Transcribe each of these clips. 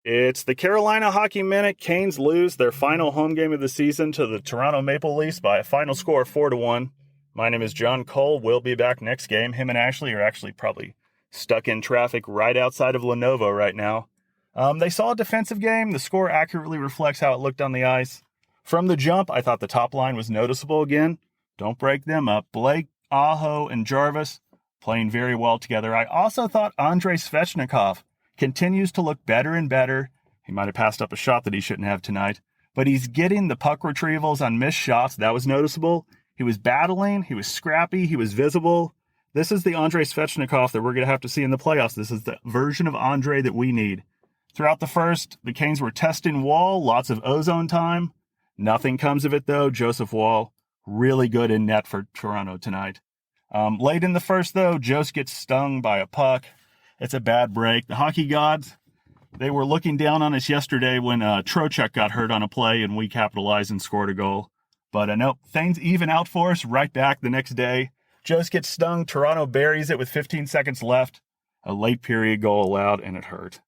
It's the Carolina Hockey Minute. Canes lose their final home game of the season to the Toronto Maple Leafs by a final score of 4-1. My name is John Cole. We'll be back next game. Him and Ashley are actually probably stuck in traffic right outside of Lenovo right now. They saw a defensive game. The score accurately reflects how it looked on the ice. From the jump, I thought the top line was noticeable again. Don't break them up. Blake, Aho, and Jarvis playing very well together. I also thought Andrei Svechnikov continues to look better and better. He might have passed up a shot that he shouldn't have tonight, but he's getting the puck retrievals on missed shots. That was noticeable. He was battling. He was scrappy. He was visible. This is the Andrei Svechnikov that we're going to have to see in the playoffs. This is the version of Andrei that we need. Throughout the first, the Canes were testing Wall, lots of ozone time. Nothing comes of it, though. Joseph Wall, really good in net for Toronto tonight. Late in the first, though, Jost gets stung by a puck. It's a bad break. The hockey gods, they were looking down on us yesterday when Trocheck got hurt on a play and we capitalized and scored a goal. But nope, things even out for us right back the next day. Jost gets stung. Toronto buries it with 15 seconds left. A late period goal allowed, and it hurt.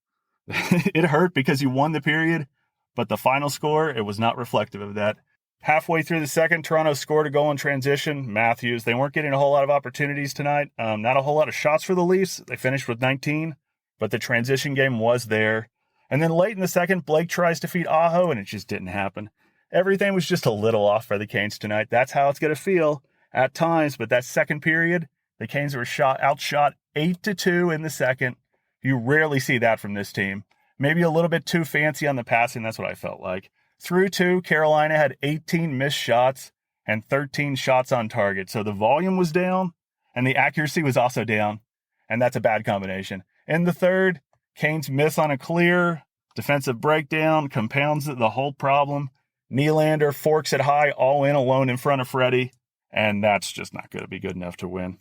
It hurt because you won the period, but the final score, it was not reflective of that. Halfway through the second, Toronto scored a goal in transition. Matthews, they weren't getting a whole lot of opportunities tonight. Not a whole lot of shots for the Leafs. They finished with 19, but the transition game was there. And then late in the second, Blake tries to feed Aho, and it just didn't happen. Everything was just a little off for the Canes tonight. That's how it's going to feel at times. But that second period, the Canes were outshot 8-2 in the second. You rarely see that from this team. Maybe a little bit too fancy on the passing. That's what I felt like. Through two, Carolina had 18 missed shots and 13 shots on target. So the volume was down and the accuracy was also down. And that's a bad combination. In the third, Canes miss on a clear. Defensive breakdown compounds the whole problem. Nylander forks it high, all in alone in front of Freddie. And that's just not going to be good enough to win.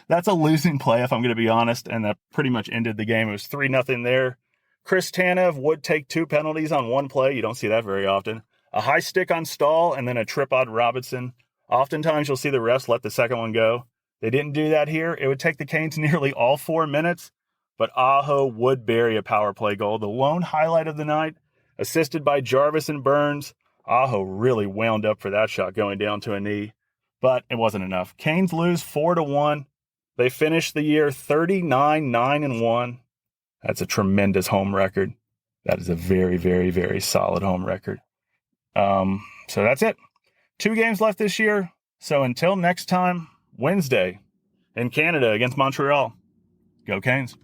That's a losing play, if I'm going to be honest. And that pretty much ended the game. It was 3-0 there. Chris Tanev would take 2 penalties on one play. You don't see that very often. A high stick on Stahl and then a trip on Robinson. Oftentimes you'll see the refs let the second one go. They didn't do that here. It would take the Canes nearly all 4 minutes, but Aho would bury a power play goal. The lone highlight of the night, assisted by Jarvis and Burns. Aho really wound up for that shot going down to a knee, but it wasn't enough. Canes lose 4-1. They finish the year 39-9-1. That's a tremendous home record. That is a very, very, very solid home record. So that's it. 2 games left this year. So until next time, Wednesday in Canada against Montreal. Go Canes.